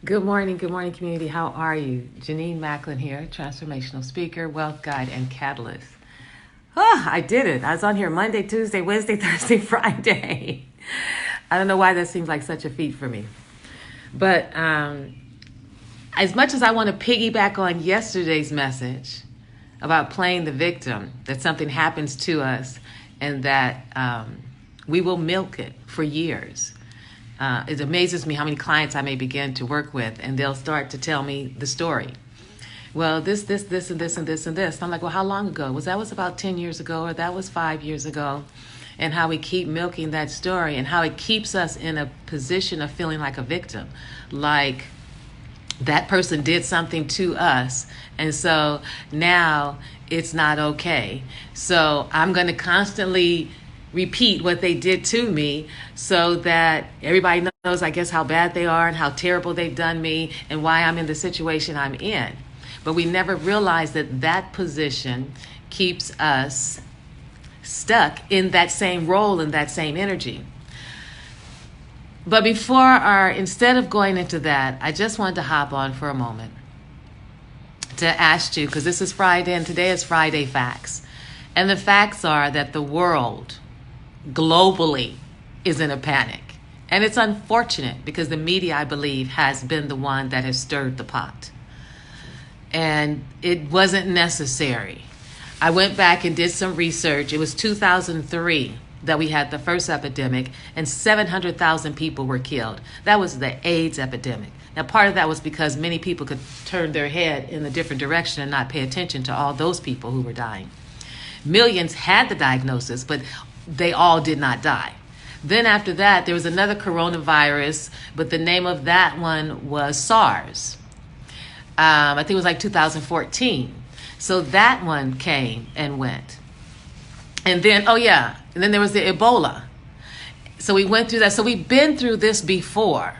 Good morning, community. How are you? Janine Macklin here, transformational speaker, wealth guide, and catalyst. Oh, I did it. I was on here Monday, Tuesday, Wednesday, Thursday, Friday. I don't know why that seems like such a feat for me. But as much as I want to piggyback on yesterday's message about playing the victim, that something happens to us and that we will milk it for years. It amazes me how many clients I may begin to work with, and they'll start to tell me the story. Well, this, and this, and this, and this. I'm like, well, how long ago? That was about 10 years ago, or that was 5 years ago. And how we keep milking that story, and how it keeps us in a position of feeling like a victim. Like that person did something to us, and so now it's not okay. So I'm going to constantly repeat what they did to me so that everybody knows, I guess, how bad they are and how terrible they've done me and why I'm in the situation I'm in. But we never realize that that position keeps us stuck in that same role and that same energy. But instead of going into that, I just wanted to hop on for a moment to ask you, because this is Friday and today is Friday Facts. And the facts are that the world globally is in a panic. And it's unfortunate because the media, I believe, has been the one that has stirred the pot. And it wasn't necessary. I went back and did some research. It was 2003 that we had the first epidemic, and 700,000 people were killed. That was the AIDS epidemic. Now, part of that was because many people could turn their head in a different direction and not pay attention to all those people who were dying. Millions had the diagnosis, but they all did not die. Then after that, there was another coronavirus, but the name of that one was SARS. I think it was like 2014. So that one came and went. And then, and then there was the Ebola. So we went through that. So we've been through this before,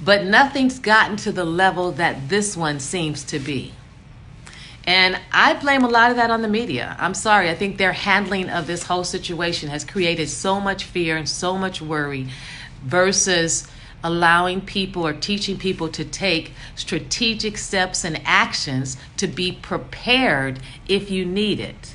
but nothing's gotten to the level that this one seems to be. And I blame a lot of that on the media. I'm sorry. I think their handling of this whole situation has created so much fear and so much worry versus allowing people or teaching people to take strategic steps and actions to be prepared if you need it.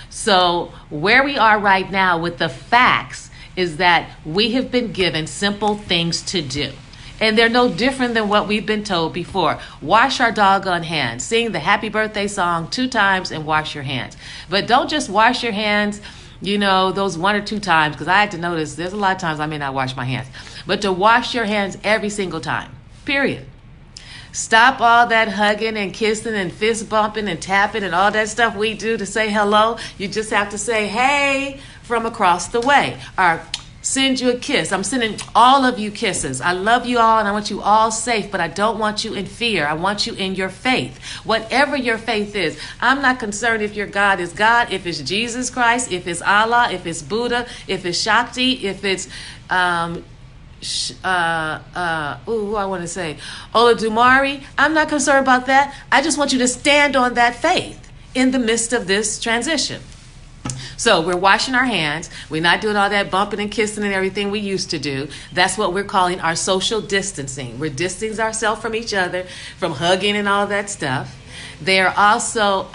So where we are right now with the facts is that we have been given simple things to do. And they're no different than what we've been told before. Wash our doggone hands. Sing the happy birthday song 2 times and wash your hands. But don't just wash your hands, those 1 or 2 times, because I had to notice there's a lot of times I may not wash my hands. But to wash your hands every single time, period. Stop all that hugging and kissing and fist bumping and tapping and all that stuff we do to say hello. You just have to say, hey, from across the way. Or send you a kiss. I'm sending all of you kisses. I love you all and I want you all safe, but I don't want you in fear. I want you in your faith. Whatever your faith is, I'm not concerned if your God is God, if it's Jesus Christ, if it's Allah, if it's Buddha, if it's Shakti, if it's Oladumari. I'm not concerned about that. I just want you to stand on that faith in the midst of this transition. So we're washing our hands. We're not doing all that bumping and kissing and everything we used to do. That's what we're calling our social distancing. We're distancing ourselves from each other, from hugging and all that stuff. They're also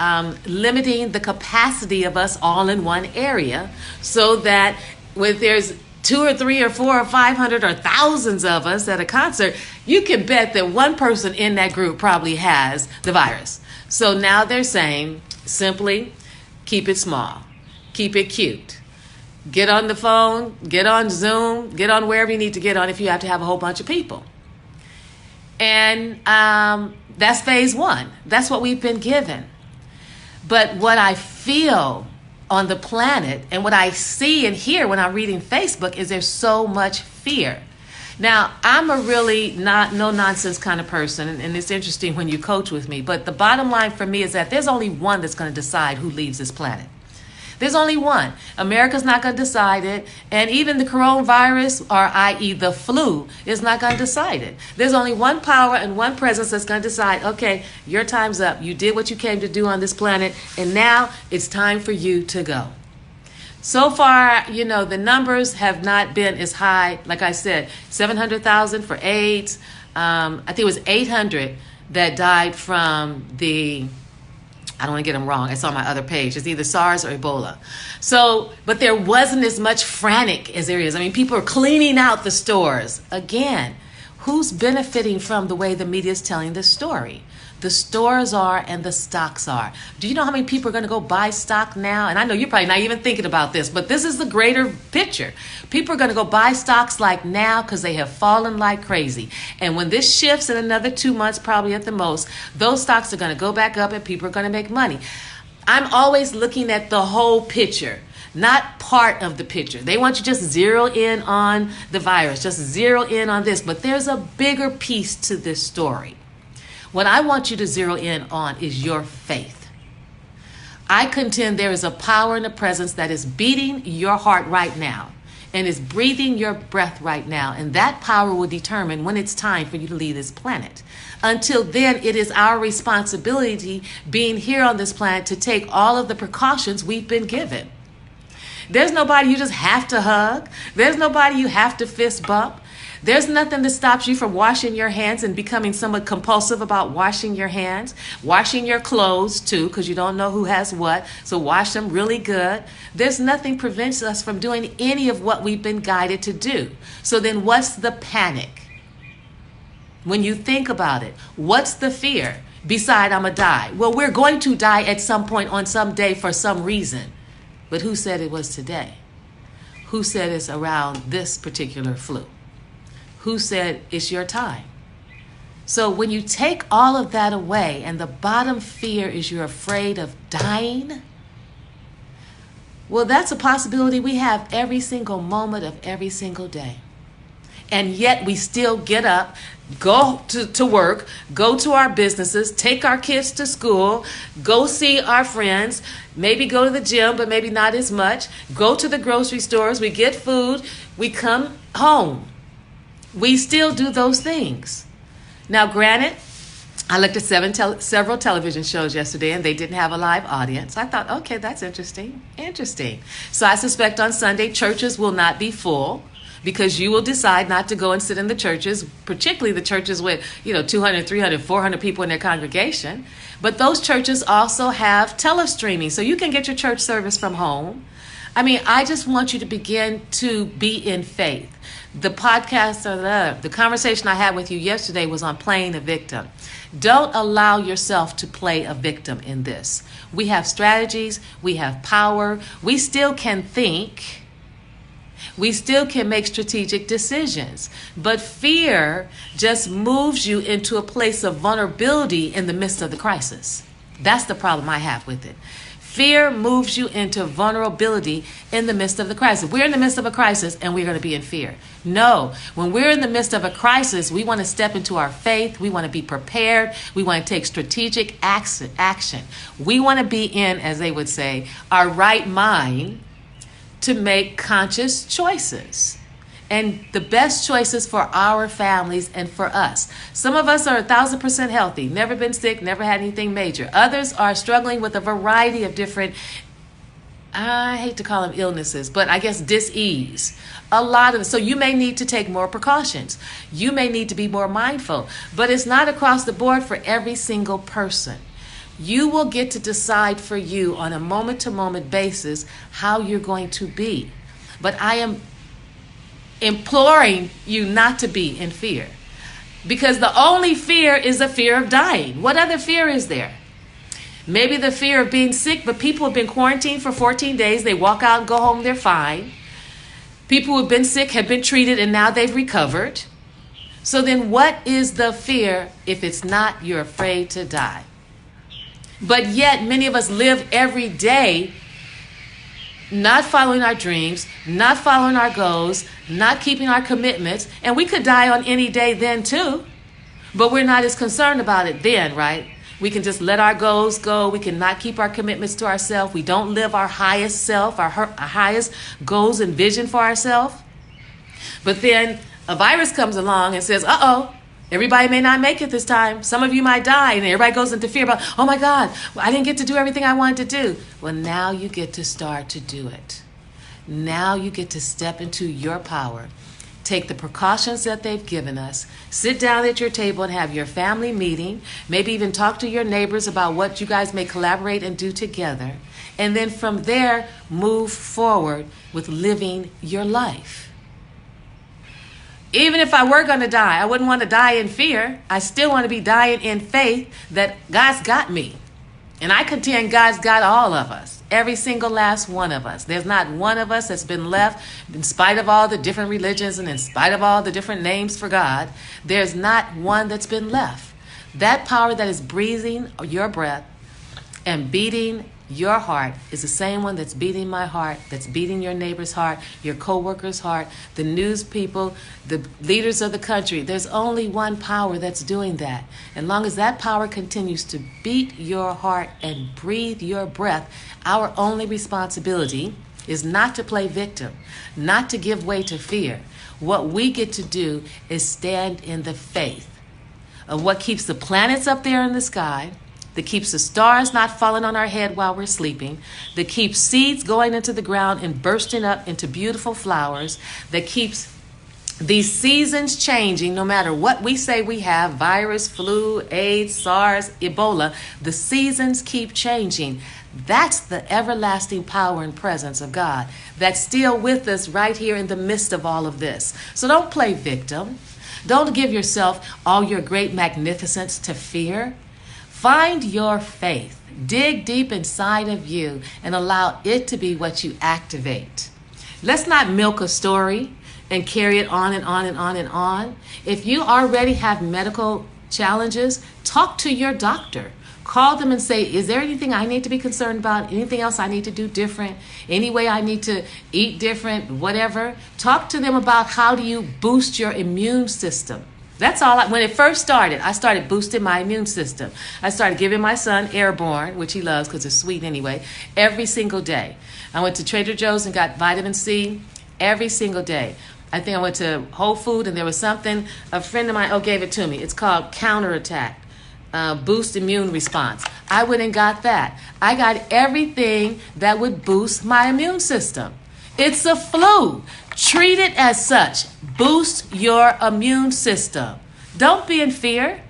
limiting the capacity of us all in one area so that when there's 2 or 3 or 4 or 500 or thousands of us at a concert, you can bet that one person in that group probably has the virus. So now they're saying simply keep it small. Keep it cute. Get on the phone, get on Zoom, get on wherever you need to get on if you have to have a whole bunch of people. And that's phase 1. That's what we've been given. But what I feel on the planet and what I see and hear when I'm reading Facebook is there's so much fear. Now, I'm a really no nonsense kind of person, and it's interesting when you coach with me, but the bottom line for me is that there's only one that's going to decide who leaves this planet. There's only one. America's not going to decide it. And even the coronavirus, or i.e. the flu, is not going to decide it. There's only one power and one presence that's going to decide, okay, your time's up. You did what you came to do on this planet, and now it's time for you to go. So far, the numbers have not been as high. Like I said, 700,000 for AIDS. I think it was 800 that died from I don't want to get them wrong. It's on my other page. It's either SARS or Ebola. So, but there wasn't as much frantic as there is. I mean, people are cleaning out the stores. Again, who's benefiting from the way the media is telling this story? The stores are and the stocks are. Do you know how many people are going to go buy stock now? And I know you're probably not even thinking about this, but this is the greater picture. People are going to go buy stocks like now because they have fallen like crazy. And when this shifts in another 2 months, probably at the most, those stocks are going to go back up and people are going to make money. I'm always looking at the whole picture, not part of the picture. They want you to just zero in on the virus, just zero in on this. But there's a bigger piece to this story. What I want you to zero in on is your faith. I contend there is a power and a presence that is beating your heart right now and is breathing your breath right now. And that power will determine when it's time for you to leave this planet. Until then, it is our responsibility being here on this planet to take all of the precautions we've been given. There's nobody you just have to hug. There's nobody you have to fist bump. There's nothing that stops you from washing your hands and becoming somewhat compulsive about washing your hands, washing your clothes too, because you don't know who has what. So wash them really good. There's nothing prevents us from doing any of what we've been guided to do. So then what's the panic? When you think about it, what's the fear beside I'm going to die? Well, we're going to die at some point on some day for some reason. But who said it was today? Who said it's around this particular flu? Who said it's your time? So when you take all of that away and the bottom fear is you're afraid of dying, well, that's a possibility we have every single moment of every single day. And yet we still get up, go to work, go to our businesses, take our kids to school, go see our friends, maybe go to the gym, but maybe not as much, go to the grocery stores, we get food, we come home. We still do those things. Now, granted, I looked at several television shows yesterday and they didn't have a live audience. I thought, okay, that's interesting. So I suspect on Sunday, churches will not be full because you will decide not to go and sit in the churches, particularly the churches with, 200, 300, 400 people in their congregation. But those churches also have telestreaming, so you can get your church service from home. I mean, I just want you to begin to be in faith. The podcast or the conversation I had with you yesterday was on playing a victim. Don't allow yourself to play a victim in this. We have strategies. We have power. We still can think. We still can make strategic decisions. But fear just moves you into a place of vulnerability in the midst of the crisis. That's the problem I have with it. Fear moves you into vulnerability in the midst of the crisis. We're in the midst of a crisis and we're going to be in fear. No, when we're in the midst of a crisis, we want to step into our faith. We want to be prepared. We want to take strategic action. We want to be in, as they would say, our right mind to make conscious choices. And the best choices for our families and for us. Some of us are 1,000% healthy, never been sick, never had anything major. Others are struggling with a variety of different, I hate to call them illnesses, but I guess dis-ease. A lot of it. So you may need to take more precautions. You may need to be more mindful. But it's not across the board for every single person. You will get to decide for you on a moment-to-moment basis how you're going to be. But I am imploring you not to be in fear, because the only fear is the fear of dying. What other fear is there? Maybe the fear of being sick, but people have been quarantined for 14 days. They walk out and go home, they're fine. People who have been sick have been treated and now they've recovered. So then what is the fear if it's not you're afraid to die? But yet many of us live every day not following our dreams, not following our goals, not keeping our commitments. And we could die on any day then too, but we're not as concerned about it then, right? We can just let our goals go. We can not keep our commitments to ourselves. We don't live our highest self, our highest goals and vision for ourselves. But then a virus comes along and says, uh-oh, everybody may not make it this time. Some of you might die. And everybody goes into fear about, oh my God, I didn't get to do everything I wanted to do. Well, now you get to start to do it. Now you get to step into your power. Take the precautions that they've given us. Sit down at your table and have your family meeting. Maybe even talk to your neighbors about what you guys may collaborate and do together. And then from there, move forward with living your life. Even if I were going to die, I wouldn't want to die in fear. I still want to be dying in faith that God's got me. And I contend God's got all of us, every single last one of us. There's not one of us that's been left, in spite of all the different religions and in spite of all the different names for God. There's not one that's been left. That power that is breathing your breath and beating your heart is the same one that's beating my heart, that's beating your neighbor's heart, your co-worker's heart, the news people, the leaders of the country. There's only one power that's doing that. As long as that power continues to beat your heart and breathe your breath, our only responsibility is not to play victim, not to give way to fear. What we get to do is stand in the faith of what keeps the planets up there in the sky, that keeps the stars not falling on our head while we're sleeping, that keeps seeds going into the ground and bursting up into beautiful flowers, that keeps these seasons changing no matter what we say we have, virus, flu, AIDS, SARS, Ebola, the seasons keep changing. That's the everlasting power and presence of God that's still with us right here in the midst of all of this. So don't play victim. Don't give yourself all your great magnificence to fear. Find your faith. Dig deep inside of you and allow it to be what you activate. Let's not milk a story and carry it on and on and on and on. If you already have medical challenges, talk to your doctor. Call them and say, is there anything I need to be concerned about? Anything else I need to do different? Any way I need to eat different? Whatever. Talk to them about how do you boost your immune system. That's all. When it first started, I started boosting my immune system. I started giving my son Airborne, which he loves because it's sweet anyway, every single day. I went to Trader Joe's and got vitamin C every single day. I think I went to Whole Foods and there was something, a friend of mine gave it to me. It's called Counterattack, Boost Immune Response. I went and got that. I got everything that would boost my immune system. It's a flu. Treat it as such. Boost your immune system. Don't be in fear.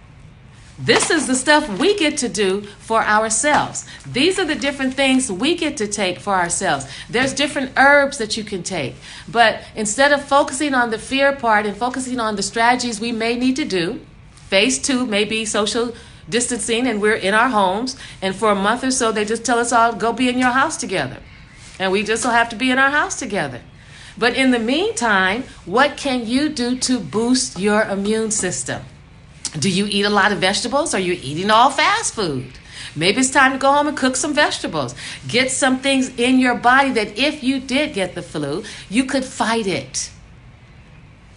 This is the stuff we get to do for ourselves. These are the different things we get to take for ourselves. There's different herbs that you can take. But instead of focusing on the fear part and focusing on the strategies we may need to do, phase 2 may be social distancing and we're in our homes. And for a month or so, they just tell us all, go be in your house together. And we just will have to be in our house together. But in the meantime, what can you do to boost your immune system? Do you eat a lot of vegetables? Or are you eating all fast food? Maybe it's time to go home and cook some vegetables. Get some things in your body that if you did get the flu, you could fight it.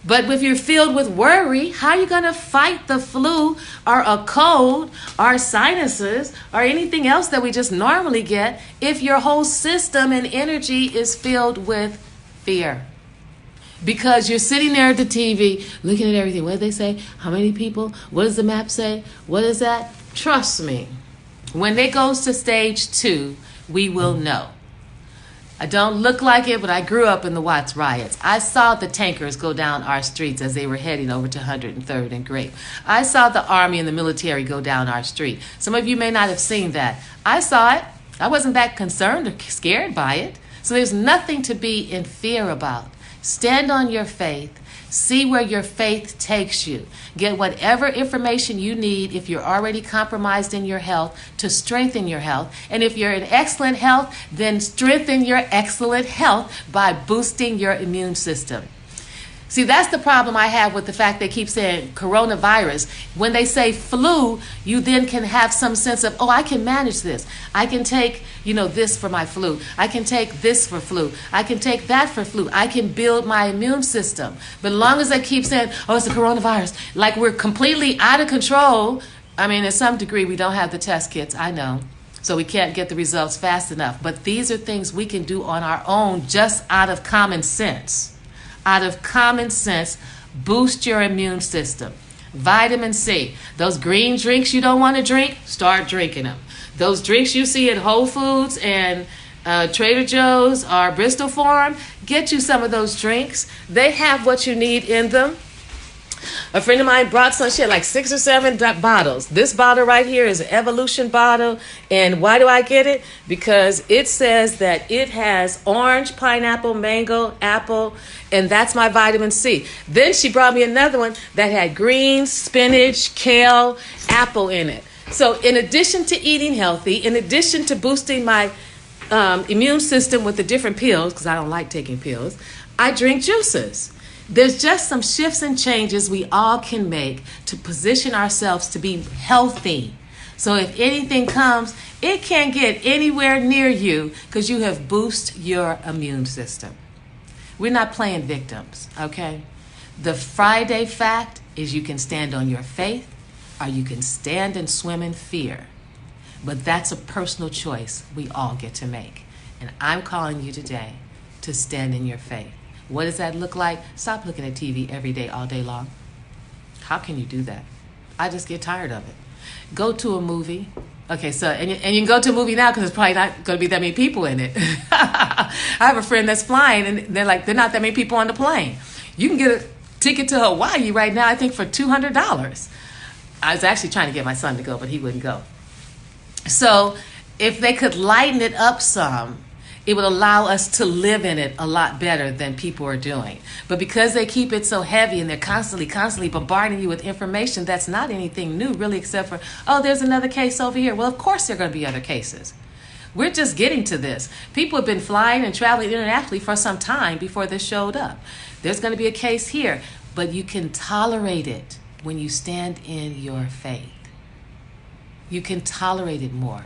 But if you're filled with worry, how are you going to fight the flu or a cold or sinuses or anything else that we just normally get if your whole system and energy is filled with fear? Because you're sitting there at the TV looking at everything. What do they say? How many people? What does the map say? What is that? Trust me, when it goes to stage 2, we will know. I don't look like it, but I grew up in the Watts riots. I saw the tankers go down our streets as they were heading over to 103rd and Grape. I saw the Army and the military go down our street. Some of you may not have seen that. I saw it. I wasn't that concerned or scared by it. So there's nothing to be in fear about. Stand on your faith. See where your faith takes you. Get whatever information you need if you're already compromised in your health to strengthen your health. And if you're in excellent health, then strengthen your excellent health by boosting your immune system. See, that's the problem I have with the fact they keep saying coronavirus. When they say flu, you then can have some sense of, oh, I can manage this. I can take, this for my flu. I can take this for flu. I can take that for flu. I can build my immune system. But as long as they keep saying, oh, it's a coronavirus, like we're completely out of control. I mean, to some degree, we don't have the test kits, I know. So we can't get the results fast enough. But these are things we can do on our own just out of common sense. Out of common sense, boost your immune system. Vitamin C. Those green drinks you don't want to drink, start drinking them. Those drinks you see at Whole Foods and Trader Joe's or Bristol Farm, get you some of those drinks. They have what you need in them. A friend of mine brought some. She had like 6 or 7 bottles. This bottle right here is an Evolution bottle. And why do I get it? Because it says that it has orange, pineapple, mango, apple, and that's my vitamin C. Then she brought me another one that had greens, spinach, kale, apple in it. So in addition to eating healthy, in addition to boosting my immune system with the different pills, because I don't like taking pills, I drink juices. There's just some shifts and changes we all can make to position ourselves to be healthy. So if anything comes, it can't get anywhere near you because you have boosted your immune system. We're not playing victims, okay? The Friday fact is you can stand on your faith or you can stand and swim in fear. But that's a personal choice we all get to make. And I'm calling you today to stand in your faith. What does that look like? Stop looking at TV every day, all day long. How can you do that? I just get tired of it. Go to a movie. Okay, so, and you can go to a movie now because there's probably not going to be that many people in it. I have a friend that's flying and they're like, there are not that many people on the plane. You can get a ticket to Hawaii right now, I think for $200. I was actually trying to get my son to go, but he wouldn't go. So if they could lighten it up some, it would allow us to live in it a lot better than people are doing. But because they keep it so heavy and they're constantly bombarding you with information that's not anything new really, except for, oh, there's another case over here. Well, of course there are going to be other cases. We're just getting to this. People have been flying and traveling internationally for some time before this showed up. There's going to be a case here, but you can tolerate it when you stand in your faith. You can tolerate it more.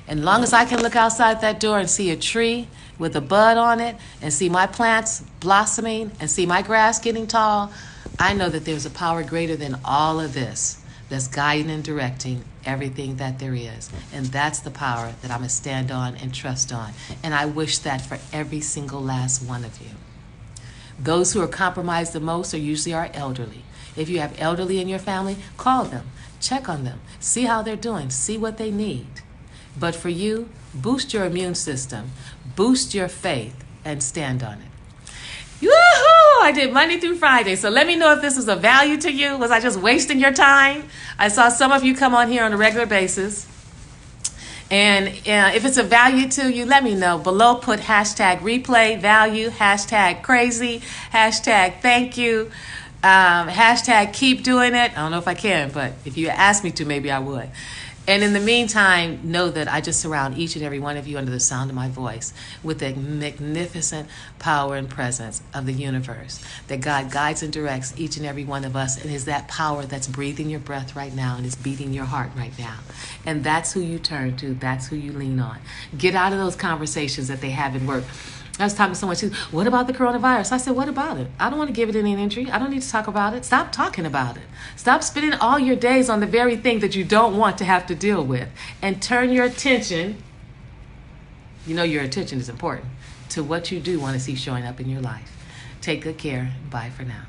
And long as I can look outside that door and see a tree with a bud on it and see my plants blossoming and see my grass getting tall, I know that there's a power greater than all of this that's guiding and directing everything that there is. And that's the power that I'm going to stand on and trust on. And I wish that for every single last one of you. Those who are compromised the most are usually our elderly. If you have elderly in your family, call them, check on them, see how they're doing, see what they need. But for you, boost your immune system, boost your faith, and stand on it. Woohoo! I did Monday through Friday. So let me know if this was of value to you. Was I just wasting your time? I saw some of you come on here on a regular basis. And if it's of value to you, let me know. Below, put hashtag replay value, hashtag crazy, hashtag thank you, hashtag keep doing it. I don't know if I can, but if you ask me to, maybe I would. And in the meantime, know that I just surround each and every one of you under the sound of my voice with the magnificent power and presence of the universe. That God guides and directs each and every one of us, and is that power that's breathing your breath right now and is beating your heart right now. And that's who you turn to. That's who you lean on. Get out of those conversations that they have at work. I was talking to someone, she said, what about the coronavirus? I said, what about it? I don't want to give it any energy. I don't need to talk about it. Stop talking about it. Stop spending all your days on the very thing that you don't want to have to deal with. And turn your attention, you know your attention is important, to what you do want to see showing up in your life. Take good care. Bye for now.